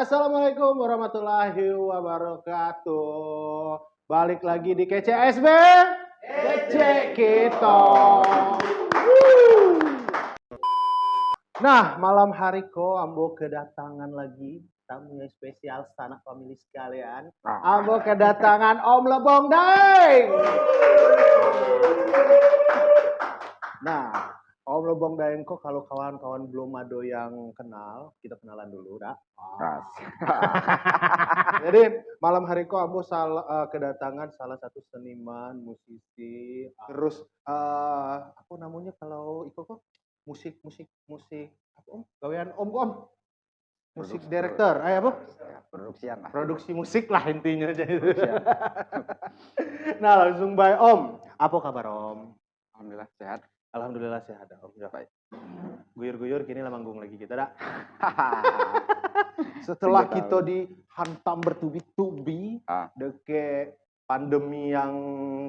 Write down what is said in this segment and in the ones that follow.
Assalamualaikum warahmatullahi wabarakatuh. Balik lagi di KCSB. Kece kita. Nah, malam hari ko ambo kedatangan lagi tamu yang spesial sanak family sekalian. Ambo kedatangan Om Lebong Daeng. Nah, Om Lebong Daeng kok kalau kawan-kawan belum ada yang kenal, kita kenalan dulu, dah. Jadi malam hari kok Ambo kedatangan salah satu seniman, musisi, terus apa namanya kalau itu kok musik apa Om? Gawean Om. Musik director, apa? Produksian lah. Produksi musik lah intinya aja itu. Nah, langsung by Om. Apa kabar Om? Alhamdulillah sehat. Alhamdulillah sehat Om. Ya. Baik. Guyur-guyur kini lah manggung lagi kita dah. Setelah kita dihantam bertubi-tubi deke pandemi yang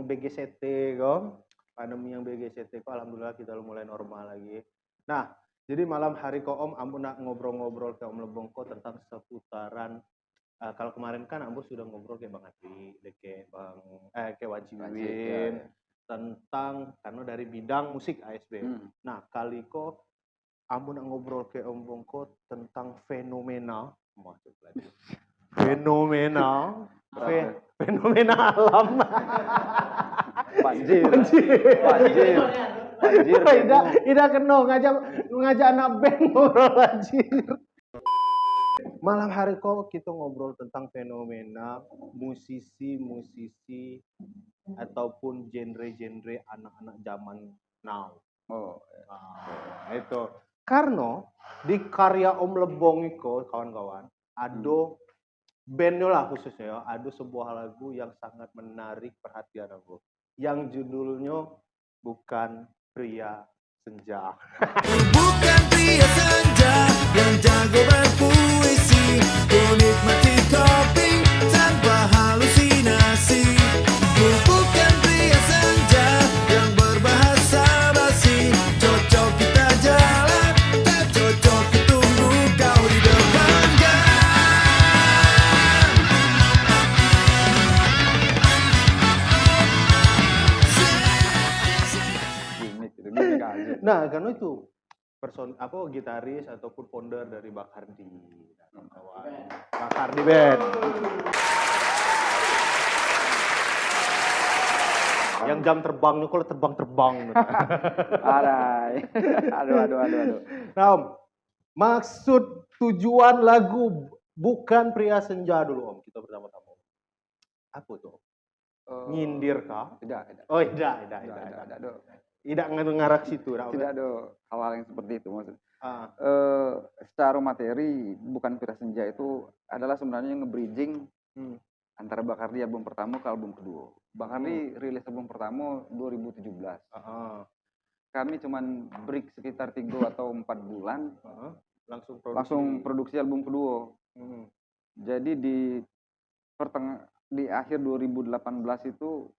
BGCT kok. Pandemi yang BGCT kok alhamdulillah kita mulai normal lagi. Nah, jadi malam hari kok Om Ambo nak ngobrol-ngobrol ke Om Lebong kok tentang seputaran kalau kemarin kan Ambo sudah ngobrol ke Bang Adi, ke Wanci Wiwin. Tentang karena dari bidang musik ASB. Nah, kali kok Ambo nak ngobrol ke Om Bongko tentang fenomena, maksud lagi. Fenomena alam. Banjir. Tidak kena ngajak anak band ngobrol banjir. Malam hari kok kita ngobrol tentang fenomena musisi ataupun genre-genre anak-anak zaman now. Itu. Karena di karya Om Lebong itu kawan-kawan ada bandnya lah khususnya ada sebuah lagu yang sangat menarik perhatian aku. Yang judulnya bukan pria senja. Bukan pria senja yang jago berpuisi, ku nikmati kopi tanpa halusinasi. Bukan pria senja yang berbahasa basi, cocok kita jalan, tak cocok tunggu kau di depan gang. Nah, karena itu gitaris ataupun founder dari Bakardi dan kawan. Bakardi Band. Yang jam terbangnya kalau terbang. Aduh. Nah, Om, maksud tujuan lagu bukan pria senja dulu Om, kita pertama-tama. Apa tuh? Nyindir kah? Tidak. Oh, tidak. Tidak ngarak situ. Tidak ada hal-hal yang seperti itu maksud. Secara materi bukan pria senja itu adalah sebenarnya nge-bridging antara Bakardi album pertama ke album kedua. Bakardi rilis album pertama 2017. Kami cuman break sekitar 3 atau 4 bulan. Langsung produksi album kedua. Jadi di akhir 2018 itu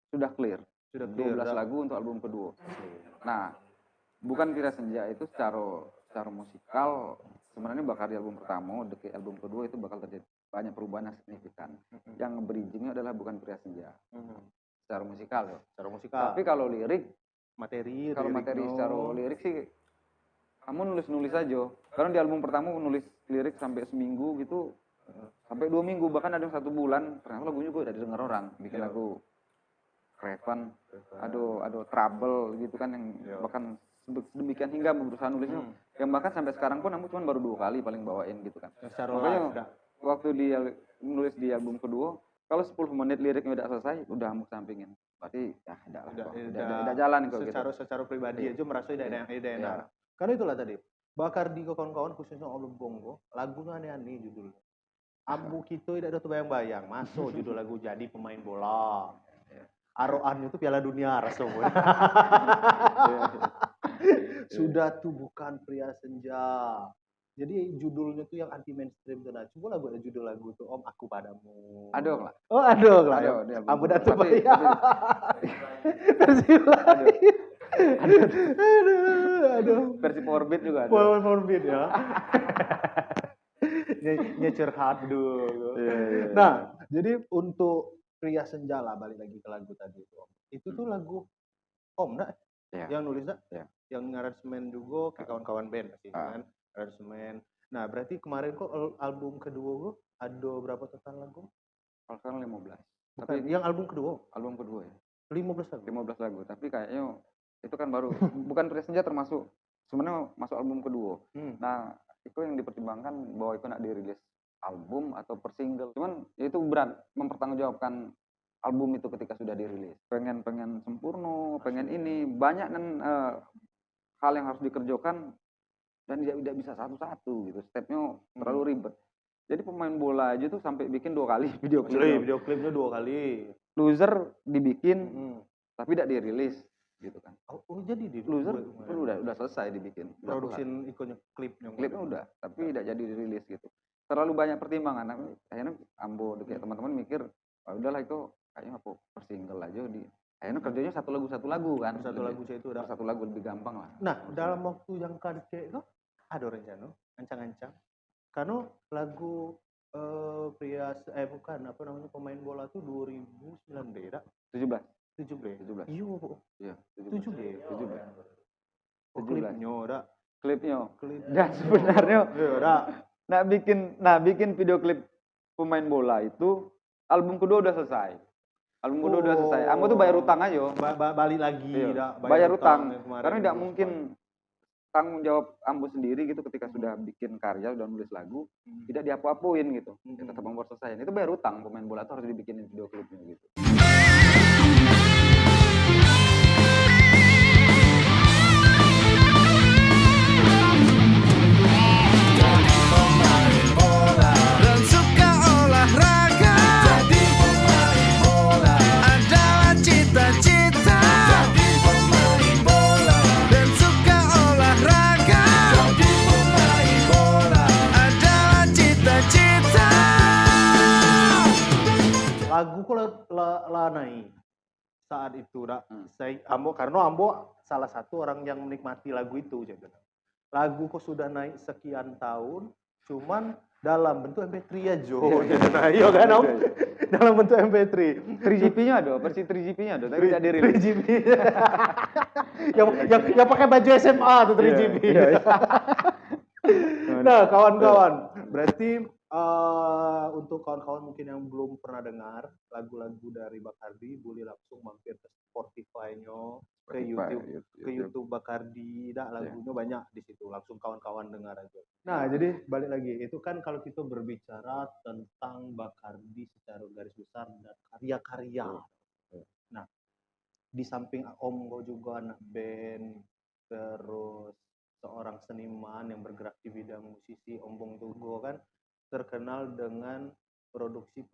sudah clear. 12 lagu untuk album kedua. Nah, bukan pria senja itu secara musikal sebenarnya Bakardi album pertama, ke album kedua itu bakal terjadi banyak perubahan yang signifikan. Yang bridgingnya adalah bukan pria senja. Secara musikal ya. Tapi kalau materi secara lirik sih kamu nulis aja. Karena di album pertama nulis lirik sampai seminggu gitu, sampai 2 minggu, bahkan ada yang 1 bulan. Ternyata lagunya gue udah didengar orang, bikin lagu Revan, ada trouble gitu kan yang bahkan demikian hingga berusaha nulisnya. Yang bahkan sampai sekarang pun aku cuma baru 2 kali paling bawain gitu kan. Makanya waktu dia nulis di album kedua, kalau 10 menit liriknya udah selesai, udah aku sampingin. Berarti ya udah jalan kok gitu. Secara pribadi aja merasa tidak enak. Karena itulah tadi. Bakardi ke kawan-kawan khususnya Om Lebong lagunya aneh-aneh judulnya. Ambu kita tidak ada bayang masuk judul lagu jadi pemain bola. Aroan itu Piala Dunia rasanya. Sudah tuh bukan pria senja. Jadi judulnya tuh yang anti mainstream tuh. Nah, coba lagu judul lagu tuh Om Aku Padamu. Aduh lah. Oh, aduh lah. Ambu dah tuh versi lain. Aduh. Versi Powerbeat juga ada. Powerbeat ya. curhat dulu. Iya, iya, Nah, jadi untuk Pria Senja lah, balik lagi ke lagu tadi itu. Itu tuh lagu Om nak iya. yang nulis nak, Iya. yang ngaransemen juga ke kawan-kawan band pasti kan, aransemen. Nah, berarti kemarin kok album kedua kok ada berapa total lagu? Kalau sekarang 15. Bukan, Tapi yang album kedua album kedua ya. 15 lagu. 15 lagu, tapi kayaknya itu kan baru bukan Pria Senja termasuk sebenarnya masuk album kedua. Nah, itu yang dipertimbangkan bahwa itu nak dirilis album atau per single. Cuman ya itu berat mempertanggungjawabkan album itu ketika sudah dirilis. Pengen sempurna, pengen ini banyak kan hal yang harus dikerjakan dan tidak bisa satu-satu gitu. Stepnya terlalu ribet. Jadi pemain bola aja tuh sampai bikin 2 kali video klip. Video klipnya 2 kali. Loser dibikin tapi tidak dirilis gitu kan. Oh, jadi di Loser udah selesai dibikin. Produksi ikonnya klipnya udah, tapi tidak jadi dirilis gitu. Terlalu banyak pertimbangan. Akhirnya Ambo kayak teman-teman mikir, oh, udahlah itu kayaknya apa per single aja akhirnya kerjanya satu lagu kan. Satu lagu saya itu udah. Satu lagu lebih gampang lah. Nah, dalam waktu yang kadek itu ada rencana ancang-ancang. Karena lagu bukan apa namanya pemain bola tuh 2009 beda. 17. Iya, Iya, 17. Oh, 17. Klipnya. Dan sebenarnya Udah. bikin video klip pemain bola itu album kedua udah selesai. Ambo tuh bayar utang aja. Balik lagi. Iya. Bayar utang. Karena tidak mungkin tanggung jawab Ambo sendiri gitu ketika sudah bikin karya, sudah nulis lagu, tidak diapu-apuin gitu. Ya, tetap Ambo selesai. Itu bayar utang, pemain bola tuh harus dibikinin video klipnya gitu. Dan suka olahraga, jadi pemain bola adalah cita-cita. Jadi pemain bola dan suka olahraga, jadi pemain bola adalah cita-cita. Lagu kok lah naik saat itu dah. Karena Ambo salah satu orang yang menikmati lagu itu jadi. Lagu kok sudah naik sekian tahun, cuman dalam bentuk MP3 aja. Nah, iya kan Om? Dalam bentuk MP3. 3GP-nya ada, versi 3GP-nya ada, tapi tidak dirilis. 3GP. yang pakai baju SMA tuh 3GP. Iya. Nah, kawan-kawan, berarti untuk kawan-kawan mungkin yang belum pernah dengar lagu-lagu dari Bakardi, boleh langsung mampir ke Spotify-nya, ke YouTube Bakardi, lagunya banyak di situ. Langsung kawan-kawan dengar aja. Nah, jadi balik lagi, itu kan kalau kita berbicara tentang Bakardi secara garis besar dan karya-karya. Nah, di samping Om Go juga anak band, terus seorang seniman yang bergerak di bidang musisi, Om Bong Tugo kan terkenal dengan produksi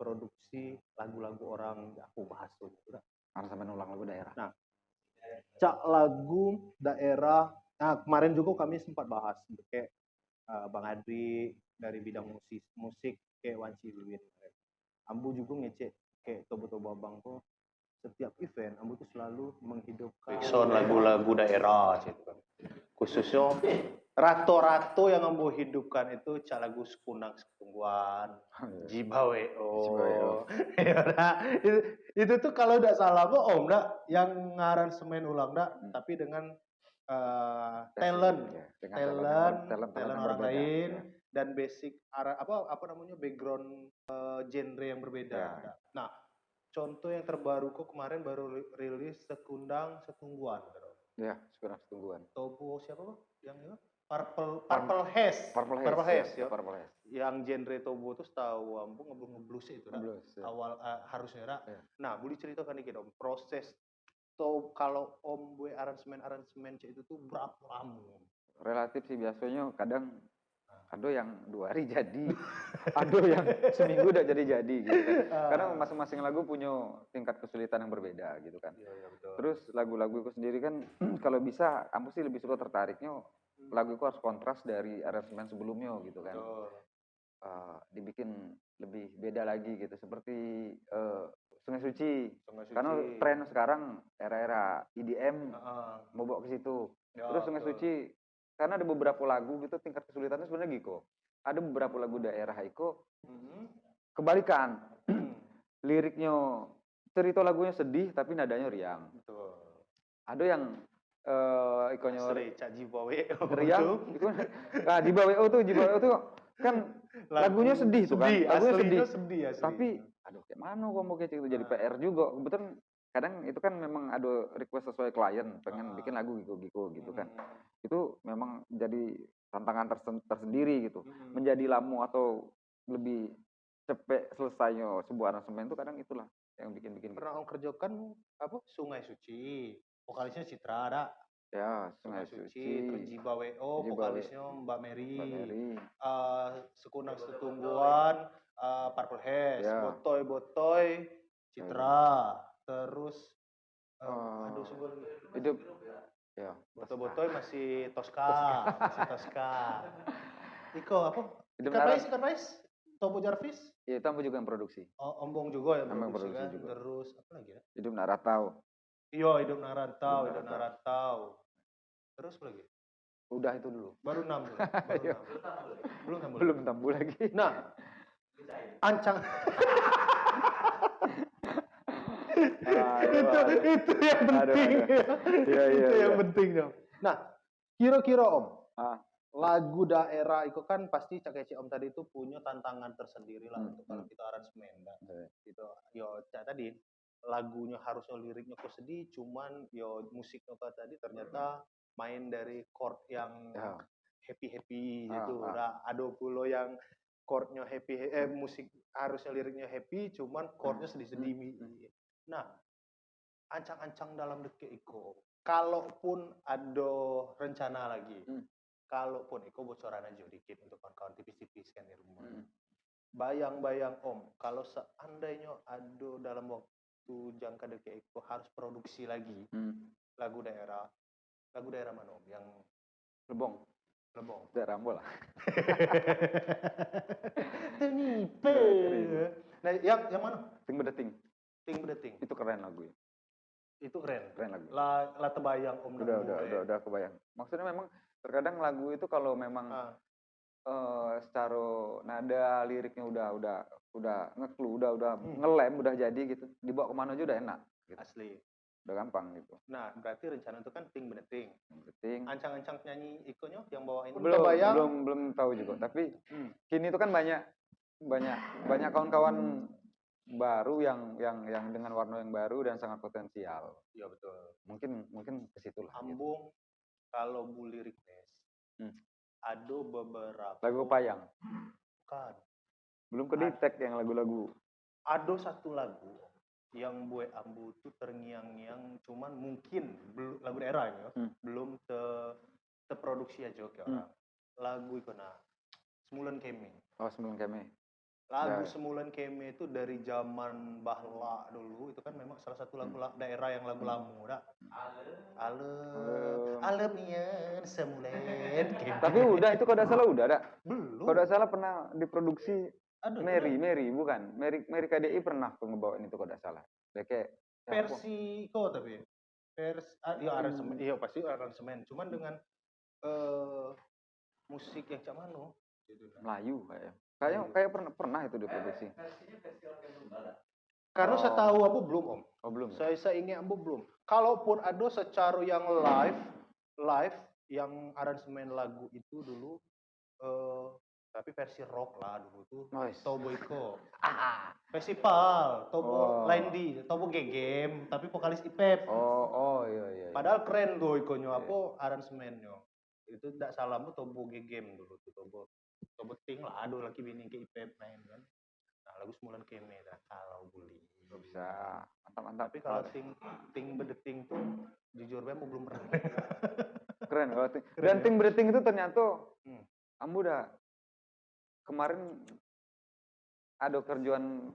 lagu-lagu orang, aku bahas tuh. Aransemen ulang lagu daerah. Nah, cak lagu daerah. Nah, kemarin juga kami sempat bahas kayak Bang Adri dari bidang musik kayak Wanci Wiwin. Ambu juga ngecek kayak Tobo-Tobo Abang tuh setiap event Ambu tuh selalu menghidupkan lagu-lagu daerah gitu kan. Khususnya rato-rato yang Ambu hidupkan itu cak lagu Sekundang Sekungguan, Jibaweo. Itu tuh kalau tidak salah Om yang ngaransemen ulang tapi dengan talent orang lain dan basic apa namanya background genre yang berbeda. Nah, contoh yang terbaru kok kemarin baru rilis Sekundang Setungguan. Ya, Sekundang Setungguan. Tobo siapa Bang? Yang itu? Purple Haze. Yang genre Tobo itu setahu Ambu ngeblues itu awal harusnya. Nah, boleh ceritakan dikit Om proses kalau Om gue aransemen itu tuh berapa lama? Relatif sih biasanya kadang ada yang 2 hari jadi, ada yang seminggu udah jadi gitu kan. Karena masing-masing lagu punya tingkat kesulitan yang berbeda gitu kan. Iya, betul. Terus lagu-lagu itu sendiri kan kalau bisa Ambu sih lebih suka tertariknya lagu itu harus kontras dari aransemen sebelumnya gitu kan. Dibikin lebih beda lagi gitu seperti Sungai Suci. Karena tren sekarang era-era EDM mau bawa ke situ. Terus Sungai Suci karena ada beberapa lagu gitu tingkat kesulitannya sebenarnya Giko. ada beberapa lagu daerah Iko kebalikan. Liriknya cerita lagunya sedih tapi nadanya riang. Betul. Ada yang ikonnya Asli Cak Jibawe. riang itu. Nah, Jibawe tuh kan lagunya sedih tuh kan. Lagunya sedih. Asli. Tapi aduh kayak mana kok mau kayak gitu jadi PR juga. Kebetulan kadang itu kan memang ada request sesuai klien pengen bikin lagu gitu kan. Itu memang jadi tantangan tersendiri gitu. Menjadi lamu atau lebih cepet selesainya sebuah aransemen itu kadang itulah yang bikin Pernah om kerjakan apa? Sungai Suci. Vokalisnya Citra ada. ya Sungai Sungai Suci, Suci, terus Jibaweo, vokalisnya Mbak Mary. Mbak Mary, Sekunang Setungguan, Purple Haze, Ya. Botoy, Citra, terus aduh sungguh hidup ya Botoy masih Tosca. Iko apa? Hidup Ikan Rais, Topo Jarvis, ya itu juga yang produksi. Ombong juga yang Ombong produksi kan. produksi juga. Terus apa lagi ya? Hidup Naratau. Iya, Hidup Narantau. Terus apa lagi? Udah itu dulu. Baru 6 tuh. Belum tambu lagi. Nah, Ancang. itu yang penting. Itu yang penting dong. Nah, kira-kira Om, lagu daerah itu kan pasti Cak Eci Om tadi itu punya tantangan tersendiri lah untuk kalau kita aransemen kan. Gitu. Yo, Cak tadi lagunya harusnya liriknya kok sedih, cuman yo musiknya tadi ternyata main dari chord yang happy gitu. Nah, ada pula yang chordnya happy, musik harusnya liriknya happy, cuman chordnya sedih-sedih. Nah, ancang-ancang dalam deke Iko, kalaupun ada rencana lagi, kalaupun Iko bocoran aja dikit untuk kawan-kawan tipis-tipis kan di rumah. Bayang-bayang Om, kalau seandainya ada dalam waktu jangka deke Iko harus produksi lagi lagu daerah mana Om? Yang Lebong. Daerah Ambon lah. Tenipe. Nah, yang mana? Ting Bedeting. Itu keren lagu ya. Itu keren lagu. Lah terbayang Om. Udah kebayang. Maksudnya memang terkadang lagu itu kalau memang secara nada liriknya udah ngeklu, udah ngelem, udah jadi gitu. Dibawa kemana aja udah enak. Gitu. Asli. Udah gampang gitu. Nah, berarti rencana itu kan Ting Beneting. Ancang-ancang nyanyi ikonya yang bawain. Belum tahu juga. Tapi kini itu kan banyak kawan-kawan baru yang dengan warna yang baru dan sangat potensial. Iya betul. Mungkin ke situ lah. Ambung gitu. Kalau Bu Lirik ada beberapa lagu Payang. Bukan. Belum kedetek yang lagu-lagu. Ada satu lagu yang Bue Ambu itu terngiang-ngiang, cuman mungkin lagu daerah ya, belum terproduksi aja kayak orang. Lagu itu Semulan Keme. Semulan Keme. Lagu Semulan Keme itu dari zaman Bahla dulu, itu kan memang salah satu lagu daerah yang lagu lamu dah. Alemian Semulan Keme. Tapi udah itu kalau tidak salah udah ada. Belum. Kalau tidak salah pernah diproduksi Mary bukan. Mary KDI pernah tuh ngebawain itu kalau tidak salah. Kayak versi kok tapi aransemen. Iya pasti aransemen. Cuman dengan musik yang cak mano gitu. Melayu kayak pernah itu diproduksi. Karena saya tahu aku belum Om. Belum. Saya ingat aku belum. Kalaupun ada secara yang live yang aransemen lagu itu dulu tapi versi rock lah dulu tuh. Tobo Iko. Festival, Tobo Lendi, Tobo Gegem, tapi vokalis Ipep. Iya. Padahal keren tuh Ikonyo apa aransemennya. Itu tidak salah tuh Tobo Gegem dulu tuh Tobo Ting lah, aduh lagi bini ke Ipep main kan. Nah, lagu Semulan Keme dah kalau boleh. Bisa. Mantap. Tapi kalau ting Bedeting tuh jujur aku belum pernah. Keren kalau Ting. Dan Ting Bedeting itu ternyata Ambu udah kemarin ada kerjaan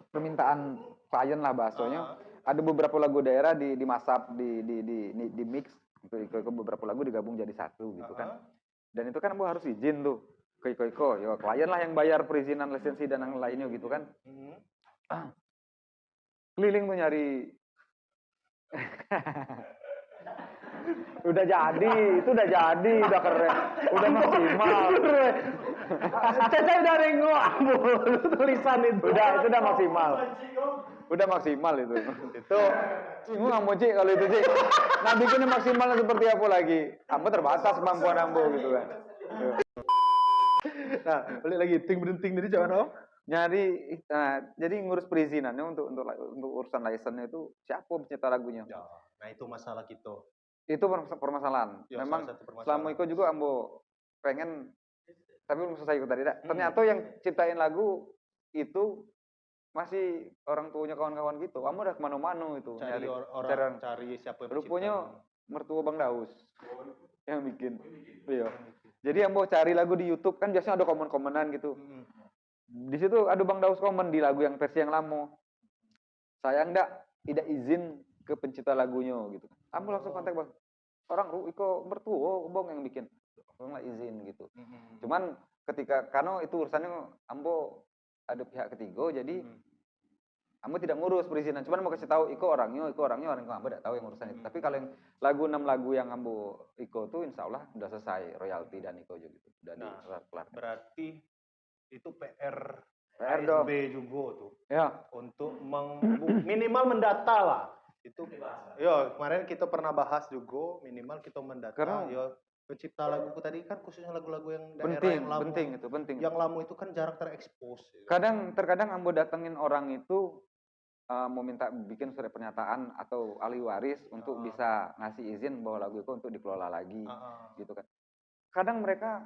permintaan klien lah bahasanya. Ada beberapa lagu daerah dimasap, di mix ke beberapa lagu digabung jadi satu gitu kan. Dan itu kan Ambu harus izin tuh ke Iko. Ya klien lah yang bayar perizinan lisensi dan yang lainnya gitu kan. Keliling tuh nyari Udah jadi, itu udah jadi, udah keren, udah maksimal. Caca udah nengok Ambo tulisan itu. Itu udah maksimal. Udah maksimal itu. Itu bingung Ambo Cik kalau itu Cik. Nah bikinnya maksimalnya seperti apa lagi? Ambo terbatas kemampuan Ambo gitu kan. Nah, balik lagi ting tadi jangan Om. Jadi ngurus perizinannya untuk urusan license itu siapa pencipta lagunya? Ya, nah itu masalah kita. Itu permasalahan. Ya, Memang salah satu permasalahan. selama itu juga Ambo pengen, tapi belum selesai itu tadi. Ternyata yang ciptain lagu itu masih orang tuanya kawan-kawan gitu. Kamu udah kemana-mana itu cari siapa yang rupanya mertua Bang Daus yang bikin. Iya. Jadi Ambo cari lagu di YouTube kan biasanya ada komen-komenan gitu. Di situ ada Bang Daus komen di lagu yang versi yang lama. Saya tidak izin ke pencipta lagunya gitu. Ambo langsung kontak Bang. Orang iko mertua Bang yang bikin. Bang nggak izin gitu. Cuman karena itu urusannya Ambo ada pihak ketiga, jadi Ambo tidak ngurus perizinan. Cuman mau kasih tahu iko orangnya orang Ambo tidak tahu yang urusan itu. Tapi kalau yang 6 lagu yang Ambo iko tuh insya Allah udah selesai royalti dan iko juga gitu. Udah kelar. Berarti itu PR dong. ASB juga tuh. Ya. Untuk minimal mendata lah. Itu ya kemarin kita pernah bahas juga minimal kita mendata. Karena ya pencipta lagu tadi kan khususnya lagu-lagu yang daerah yang lama. Penting. Yang lama itu kan jarang terekspos. Terkadang Ambo datengin orang itu mau minta bikin surat pernyataan atau ahli waris untuk bisa ngasih izin bahwa lagu itu untuk dikelola lagi, gitu kan. Kadang mereka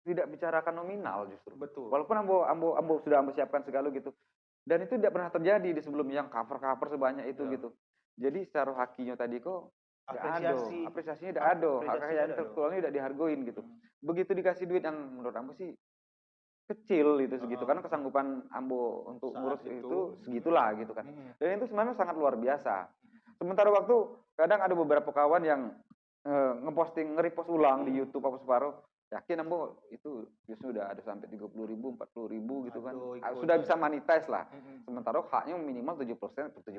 tidak bicarakan nominal justru. Betul. Walaupun Ambo sudah siapkan segala gitu. Dan itu tidak pernah terjadi di sebelumnya yang cover sebanyak itu gitu. Jadi secara hakinya tadi kok apresiasinya tidak ada, hak intelektualnya tidak dihargoin gitu. Begitu dikasih duit yang menurut Ambo sih kecil itu segitu karena kesanggupan Ambo untuk ngurus itu segitulah gitu kan. Dan itu sebenarnya sangat luar biasa. Sementara waktu kadang ada beberapa kawan yang nge-repost ulang di YouTube apa separuh, yakin Ambo itu sudah ada sampai 30.000, 40.000 gitu kan. Sudah bisa monetize lah. Sementara haknya minimal 70% si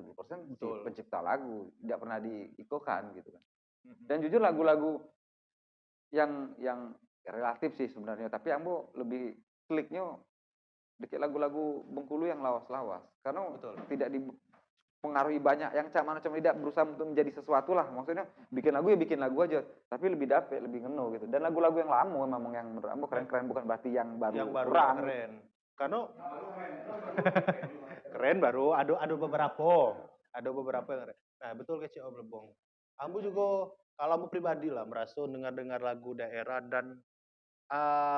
pencipta lagu, tidak pernah diikokan gitu kan. Dan jujur lagu-lagu yang relatif sih sebenarnya, tapi Ambo lebih kliknya dikit lagu-lagu Bengkulu yang lawas-lawas. Karena tidak dipengaruhi banyak yang macam tidak berusaha untuk menjadi sesuatu lah. Maksudnya bikin lagu aja, tapi lebih dapet, lebih ngeno gitu. Dan lagu-lagu yang lama memang yang menurut Ambo keren-keren, bukan berarti yang baru kurang. Keren. Karena keren baru ada beberapa yang keren. Nah, betul kecil Om Lebong. Ambo juga kalau Ambo pribadi lah merasa dengar lagu daerah dan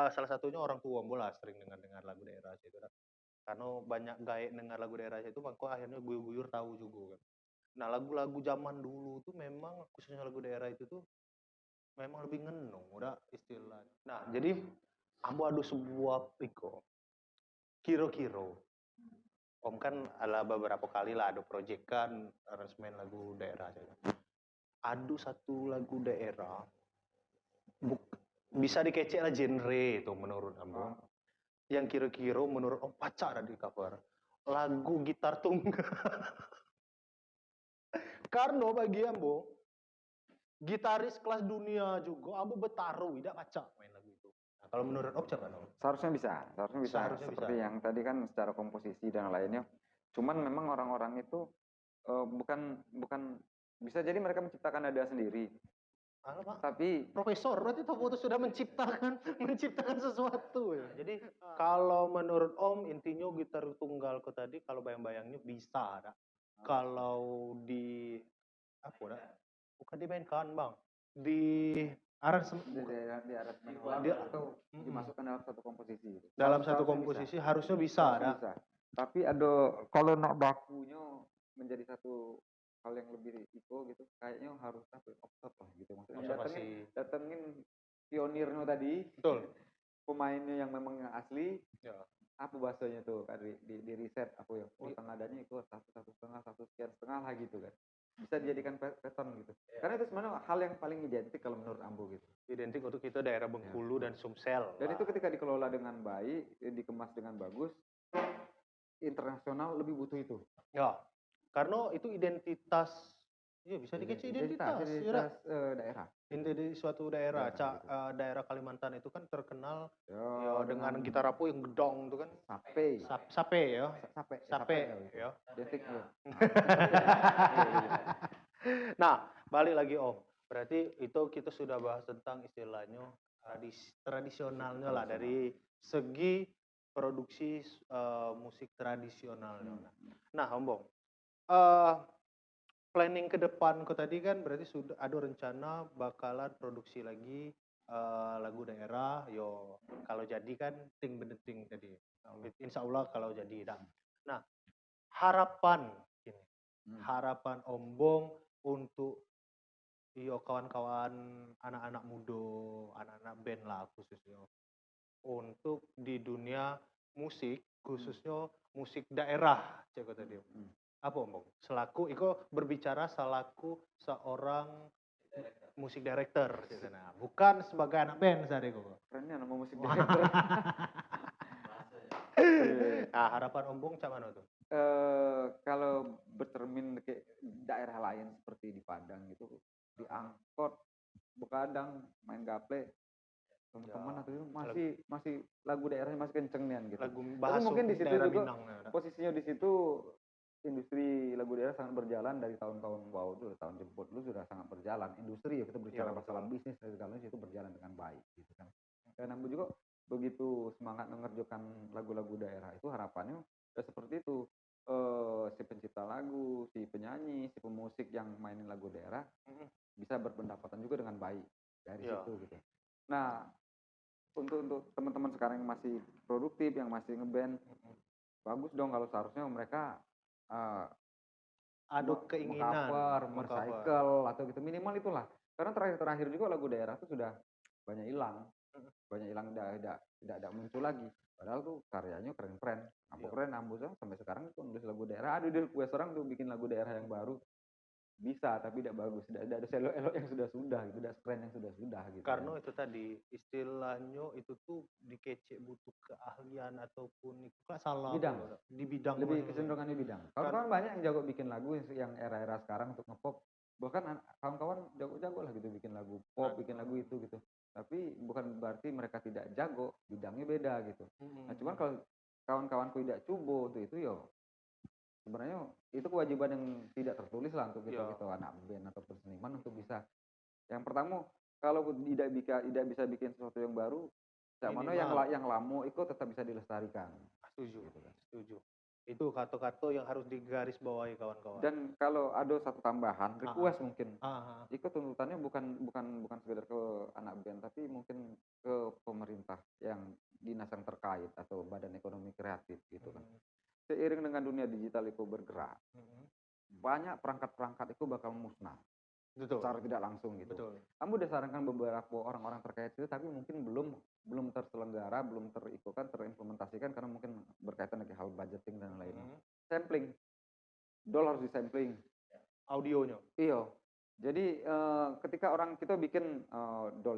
salah satunya orang tua Ambo lah sering dengar lagu daerah itu. Karena banyak gaek dengar lagu daerah itu, maka akhirnya guyur-guyur tahu juga kan. Nah, lagu-lagu zaman dulu tuh memang khususnya lagu daerah itu tuh memang lebih ngeno, udah istilah. Nah, jadi Ambo ada sebuah kiro-kiro. Om kan ada beberapa kali lah ada proyek kan aransemen lagu daerah aja. Ada satu lagu daerah bisa dikecek lah genre itu menurut Ambo. Yang kira-kira menurut Om pacak ada di cover lagu gitar tunggal. Karena bagi Ambo gitaris kelas dunia juga Ambo bertaruh tidak pacak main lagu itu. Nah, kalau menurut Om gimana? Seharusnya bisa. Seperti yang tadi kan secara komposisi dan lainnya. Cuman memang orang-orang itu bukan bisa jadi mereka menciptakan nada sendiri. Tapi profesor berarti itu sudah menciptakan sesuatu ya. Jadi kalau menurut Om intinya gitar tunggal tadi kalau bayang-bayangnya bisa ada. Kalau di bukan dimainkan Bang. Di aransemen atau dimasukkan dalam satu komposisi. Dalam satu komposisi harusnya bisa ada. Tapi ada kalau nak bakunya menjadi satu hal yang lebih gitu kayaknya harus otot lah gitu, maksudnya datengin pionirnya tadi, betul, pemainnya yang memang yang asli ya. Apa bahasanya tuh kan di riset apa ya, nadanya itu satu setengah lah gitu kan, bisa dijadikan pattern gitu ya. Karena itu sebenarnya hal yang paling identik kalau menurut Ambo gitu, identik untuk kita daerah Bengkulu ya. Dan Sumsel dan itu ketika dikelola dengan baik, dikemas dengan bagus, internasional lebih butuh itu ya. Karena itu identitas Iya bisa dikece identitas, ya dah. identitas daerah. Inti di suatu daerah, Daerah, gitu. daerah Kalimantan itu kan terkenal Yo, dengan gitar rapuh yang gedong itu kan. sape. Sape ya. Sape, Sape gitu. ya. Detik ya. Nah, balik lagi Om. Berarti itu kita sudah bahas tentang istilahnya tradisionalnya lah dari segi produksi musik tradisionalnya. Nah, Om Bong, planning ke depan kok tadi kan berarti sudah ada rencana bakalan produksi lagi lagu daerah. Yo, kalau jadi kan ting beneting tadi. Insya Allah kalau jadi. Nah, harapan ini, harapan Om Bong untuk kawan-kawan anak-anak muda, anak-anak band lah khususnya untuk di dunia musik, khususnya musik daerah, cek tadi. Apa Om Bong? Iko berbicara selaku seorang musik director, nah, bukan sebagai anak band saya kok. Kerennya nama musik director. Nah, harapan Om Bong mana tuh? Kalau bercermin ke daerah lain seperti di Padang gitu, diangkut begadang main gaple teman-teman atau itu masih lagu daerahnya masih kenceng nih gitu. Lagu Tapi mungkin di situ juga Minang, posisinya di situ industri lagu daerah sangat berjalan dari tahun-tahun tahun jemput lu sudah sangat berjalan. Industri ya kita bicara masalah bisnis dari segala itu berjalan dengan baik gitu kan. Dan aku juga begitu semangat mengerjakan lagu-lagu daerah itu harapannya ya seperti itu. Si pencipta lagu, si penyanyi, si pemusik yang mainin lagu daerah bisa berpendapatan juga dengan baik dari situ gitu. Nah, untuk teman-teman sekarang yang masih produktif, yang masih ngeband, bagus dong kalau seharusnya mereka ada keinginan recycle atau gitu minimal itulah. Karena terakhir juga lagu daerah itu sudah banyak hilang, tidak ada muncul lagi. Padahal tuh karyanya keren-keren, ambu sampai sekarang tuh nulis lagu daerah. Aduh, dia request orang tuh bikin lagu daerah yang baru bisa, tapi tidak bagus, tidak ada elok yang sudah gitu, tidak keren yang sudah gitu. Karena itu tadi istilahnya itu tuh dikecek butuh keahlian ataupun itu kan salah bidang di bidang lebih kecenderungan di bidang. Kawan-kawan banyak yang jago bikin lagu yang era-era sekarang untuk ngepop, bahkan kawan-kawan jago-jago lah gitu bikin lagu pop, bikin lagu itu gitu. Tapi bukan berarti mereka tidak jago, bidangnya beda gitu. Nah, cuman kalau kawan-kawanku tidak cubo itu yo sebenarnya itu kewajiban yang tidak tertulis lah untuk kita anak band atau seniman untuk bisa. Yang pertama kalau tidak bisa bikin sesuatu yang baru, mana yang lama itu tetap bisa dilestarikan. Setuju, gitu kan. Setuju. Itu kata-kata yang harus digaris bawahi kawan-kawan. Dan kalau ada satu tambahan request mungkin, itu tuntutannya bukan sekedar ke anak band, tapi mungkin ke pemerintah yang dinas yang terkait atau badan ekonomi kreatif gitu kan. Seiring dengan dunia digital itu bergerak, banyak perangkat-perangkat itu bakal musnah. Betul. Secara tidak langsung gitu. Betul. Kamu udah sarankan beberapa orang-orang terkait itu, tapi mungkin belum terselenggara, belum terimplementasikan karena mungkin berkaitan dengan hal budgeting dan lainnya. Sampling, DAW harus disampling. Audionya. Iya. Jadi ketika kita bikin DAW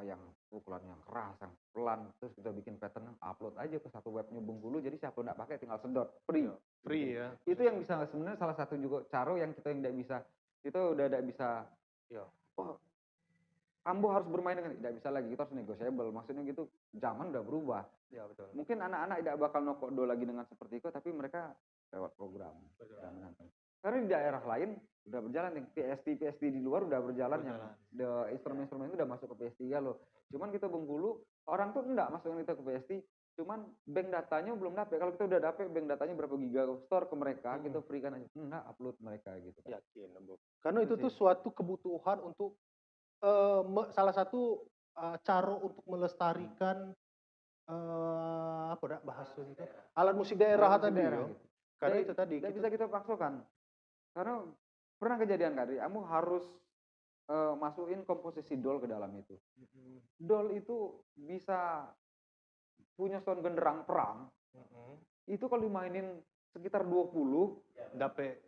yang pukulan yang keras, yang pelan, terus kita bikin pattern, upload aja ke satu webnya Bengkulu, jadi siapa nggak pakai tinggal sedot, free. Free ya. Itu yang bisa sebenarnya salah satu juga cara yang kita tidak bisa. Itu udah tidak bisa, Ambo harus bermain dengan, tidak bisa lagi, kita harus negotiable. Maksudnya gitu, zaman udah berubah. Ya, betul. Mungkin anak-anak tidak bakal nokok do lagi dengan seperti itu, tapi mereka lewat program. Karena di daerah lain udah berjalan, nih PST di luar udah berjalan. Yang instrumen-instrumen itu udah masuk ke PS3 loh. Cuman kita Bengkulu, orang tuh enggak masukin kita ke PST, cuman bank datanya belum dapet. Kalau kita udah dapet bank datanya berapa giga, store ke mereka, kita free kan aja. Enggak, upload mereka gitu. Yakin, Bu. Karena itu tuh suatu kebutuhan untuk salah satu cara untuk melestarikan bahasa itu alat musik daerah tadi ya. Gitu. Karena itu tadi tidak bisa kita paksakan. Karena pernah kejadian Kadri, kamu harus masukin komposisi DAW ke dalam itu. DAW itu bisa punya sound genderang perang. Itu kalau dimainin sekitar 20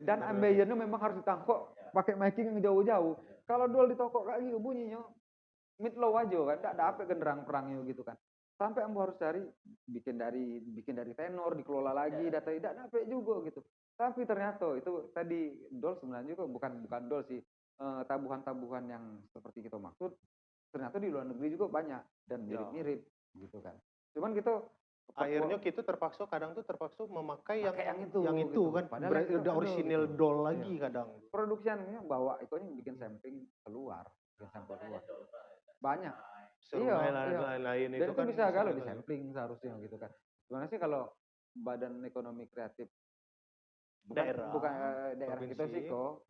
dan ambience-nya memang harus ditangkap pakai miking yang jauh-jauh. Kalau DAW ditokok kayak gitu bunyinya mid low aja kan, enggak dapet genderang perangnya gitu kan. Sampai kamu harus cari bikin dari tenor, dikelola lagi, data tidak dapet juga gitu. Tapi ternyata itu tadi dol sebenarnya juga bukan dol sih, tabuhan-tabuhan yang seperti kita maksud, ternyata di luar negeri juga banyak dan mirip-mirip gitu kan. Cuman kita akhirnya kita kadang terpaksa memakai pakai yang itu gitu, gitu. kan, Padahal itu udah ada original gitu. doll lagi kadang. Produksiannya bawa itu yang bikin sampling keluar, banyak. Serumai lain-lain Dan itu itu kan bisa kalau di juga. sampling seharusnya gitu kan. Sebenarnya sih kalau Badan Ekonomi Kreatif Daerah, daerah kita provinsi. sih kok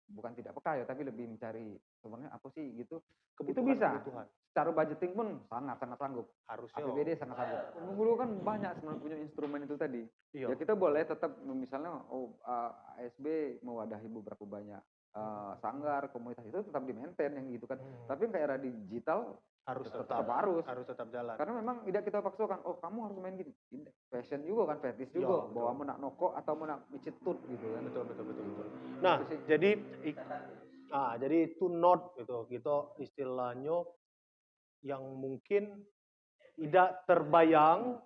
bukan tidak peka ya, tapi lebih mencari sebenarnya apa sih gitu. Itu Kebutuhan. bisa. Secara budgeting pun sangat sanggup. Harusnya. APBD sangat sanggup. Dulu kan banyak sebenarnya punya instrumen itu tadi. Iya. Ya kita boleh tetap misalnya ASB mewadahi beberapa banyak sanggar, komunitas itu tetap di-maintain yang gitu kan. Tapi kayak era digital harus tetap jalan. Karena memang tidak kita paksakan, oh kamu harus main gini. Fashion juga kan, fetish juga, Iya, bahwa mau nak noko atau mau nak micitut gitu kan. Betul. Nah, jadi to note gitu, kita istilahnya yang mungkin tidak terbayang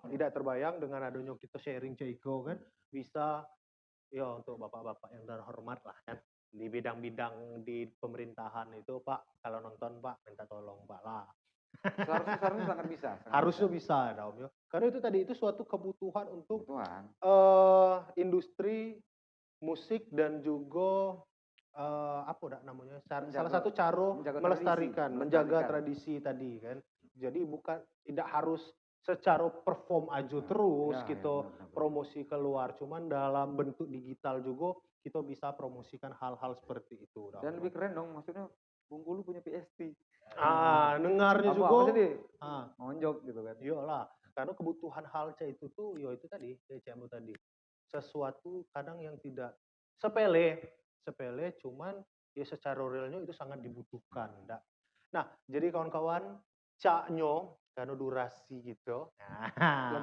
dengan adanya kita sharing Ceko kan, bisa ya untuk bapak-bapak yang terhormat lah kan di bidang-bidang di pemerintahan itu, Pak, kalau nonton Pak minta tolong Pak lah. Seharusnya sangat bisa. Harusnya bisa, Om ya. Karena itu tadi itu suatu kebutuhan untuk industri musik dan juga namanya salah satu cara menjaga tradisi tadi kan. Jadi tidak harus secara perform aja terus kita promosi keluar, cuman dalam bentuk digital juga kita bisa promosikan hal-hal seperti itu. Dan lebih keren dong, maksudnya Bengkulu punya PST. Dengarnya juga ngonjok gitu kan. Iyalah, karena kebutuhan halca itu tuh, ya itu tadi, CMU tadi. Sesuatu kadang yang tidak sepele, cuman ya secara realnya itu sangat dibutuhkan. Nah, jadi kawan-kawan, caknyo, karena durasi gitu. Nah,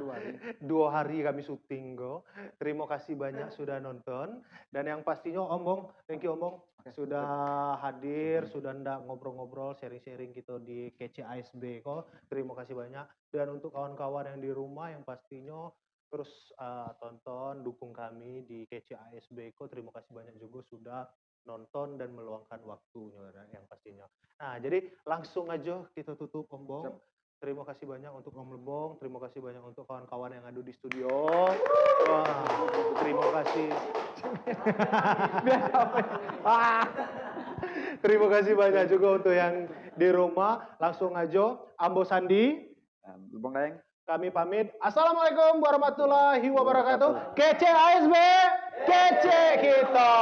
2 hari kami syuting go. Terima kasih banyak sudah nonton. Dan yang pastinya Ombong, thank you Ombong, sudah hadir, sudah ndak ngobrol-ngobrol, sharing-sharing gitu di KC ASB kok. Terima kasih banyak. Dan untuk kawan-kawan yang di rumah yang pastinya terus tonton, dukung kami di KC ASB kok. Terima kasih banyak juga sudah nonton dan meluangkan waktunya yang pastinya. Nah, jadi langsung aja kita tutup Ombong. Terima kasih banyak untuk Om Lebong, terima kasih banyak untuk kawan-kawan yang ada di studio. Wah, terima kasih. Terima kasih banyak juga untuk yang di rumah. Langsung aja, Ambo Sandi. Lebong Daeng. Kami pamit. Assalamualaikum warahmatullahi wabarakatuh. Kece ASB, kece kita.